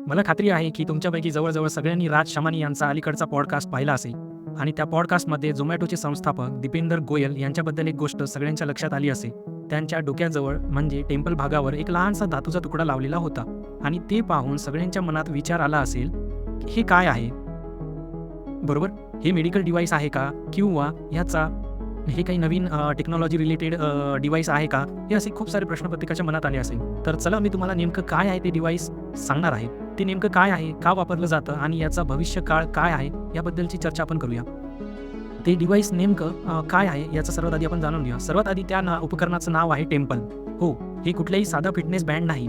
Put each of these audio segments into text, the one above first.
मला खात्री आहे की तुमच्यापैकी जवळजवळ सगळ्यांनी राज शमानी यांचा अलीकडचा पॉडकास्ट पाहिला असेल आणि त्या पॉडकास्टमध्ये झोमॅटोचे संस्थापक दीपेंदर गोयल यांच्याबद्दल एक गोष्ट सगळ्यांच्या लक्षात आली असेल. त्यांच्या डोक्याजवळ म्हणजे टेम्पल भागावर एक लहानसा धातूचा तुकडा लावलेला होता आणि ते पाहून सगळ्यांच्या मनात विचार आला असेल, की हे काय आहे? बरोबर? हे मेडिकल डिव्हाइस आहे का? किंवा ह्याचा हे काही नवीन टेक्नॉलॉजी रिलेटेड डिव्हाइस आहे का? हे असे खूप सारे प्रश्न प्रत्येकाच्या मनात आले असेल. तर चला मी तुम्हाला नेमकं काय आहे ते डिव्हाइस सांगणार आहे. ते नेमकं काय आहे, का वापरलं जातं आणि याचा भविष्यकाळ काय आहे याबद्दलची चर्चा आपण करूया. ते डिव्हाइस नेमकं काय आहे याचं सर्वात आधी आपण जाणून घेऊया. सर्वात आधी त्या उपकरणाचं नाव आहे टेम्पल. हो, हे कुठल्याही साधा फिटनेस बँड नाही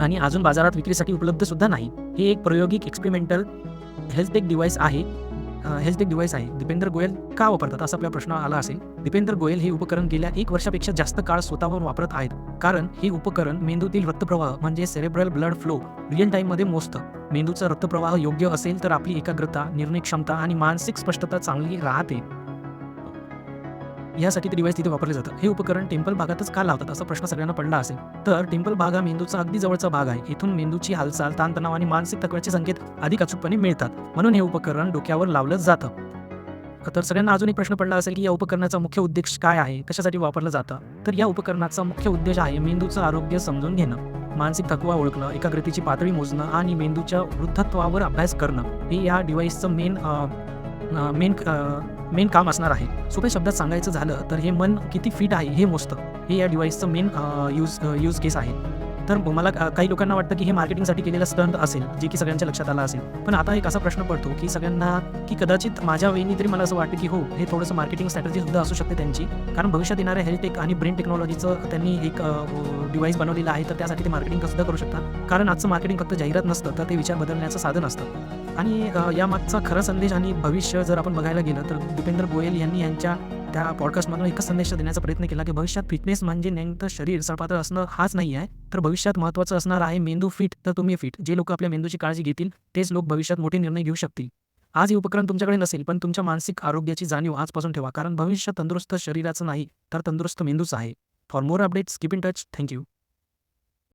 आणि अजून बाजारात विक्रीसाठी उपलब्ध सुद्धा नाही. हे एक प्रायोगिक एक्सपेरिमेंटल हेल्थ डिव्हाइस आहे. दीपेंदर गोयल का वापरतात असा आपला प्रश्न आला असेल. दीपेंदर गोयल हे उपकरण गेल्या 1 वर्षापेक्षा जास्त काळ स्वतःवर वापरत आहेत. कारण हे उपकरण मेंदूतील रक्तप्रवाह म्हणजे सेरेब्रल ब्लड फ्लो रिअल टाईममध्ये मोजतं. मेंदूचा रक्तप्रवाह योग्य असेल तर आपली एकाग्रता, निर्णय क्षमता आणि मानसिक स्पष्टता चांगली राहते. यासाठी ते डिव्हाइस तिथे वापरले जातं. हे उपकरण टेम्पल भागातच का लावतात असा प्रश्न सगळ्यांना पडला असेल. तर टेम्पल भाग हा मेंदूचा अगदी जवळचा भाग आहे. इथून मेंदूची हालचाल, ताणतणाव आणि मानसिक थकव्याचे संकेत अधिक अचूकपणे मिळतात. म्हणून हे उपकरण डोक्यावर लावलं जातं. तर सगळ्यांना अजून एक प्रश्न पडला असेल की या उपकरणाचा मुख्य उद्देश काय आहे? कशासाठी वापरलं जातं? तर या उपकरणाचा मुख्य उद्देश आहे मेंदूचं आरोग्य समजून घेणं, मानसिक थकवा ओळखणं, एकाग्रतेची पातळी मोजणं आणि मेंदूच्या वृद्धत्वावर अभ्यास करणं. हे या डिव्हाइसचं मेन काम असणार आहे. सोप्या शब्दात सांगायचं झालं तर हे मन किती फिट आहे हे मोजतं. हे या डिव्हाइसचं मेन यूज केस आहे. तर मला काही लोकांना वाटतं की हे मार्केटिंगसाठी केलेलं स्टंट असेल, जे की सगळ्यांच्या लक्षात आलं असेल. पण आता एक असा प्रश्न पडतो की सगळ्यांना की कदाचित माझ्या वेळी तरी मला असं वाटतं की हो, हे थोडंसं मार्केटिंग स्ट्रॅटेजी सुद्धा असू शकते त्यांची. कारण भविष्यात येणाऱ्या हेल्थ टेक आणि ब्रेन टेक्नॉलॉजीचं त्यांनी एक डिव्हाइस बनवलेलं आहे, तर त्यासाठी ते मार्केटिंग सुद्धा करू शकतात. कारण आजचं मार्केटिंग फक्त जाहिरात नसतं, तर ते विचार बदलण्याचं साधन असतं. आणि यामागचा खरा संदेश आणि भविष्य जर आपण बघायला गेलं तर दीपेंदर गोयल यांनी यांच्या त्या पॉडकास्टमधून एकच संदेश देण्याचा प्रयत्न केला की भविष्यात फिटनेस म्हणजे नेमकं शरीर सडपातळ असणं हाच नाही आहे, तर भविष्यात महत्त्वाचं असणार आहे मेंदू फिट तर तुम्ही फिट. जे लोक आपल्या मेंदूची काळजी घेतील तेच लोक भविष्यात मोठे निर्णय घेऊ शकतील. आज हे उपकरण तुमच्याकडे नसेल, पण तुमच्या मानसिक आरोग्याची जाणीव आजपासून ठेवा, कारण भविष्य तंदुरुस्त शरीराचं नाही तर तंदुरुस्त मेंदूचं आहे. For more updates keep in touch. Thank you.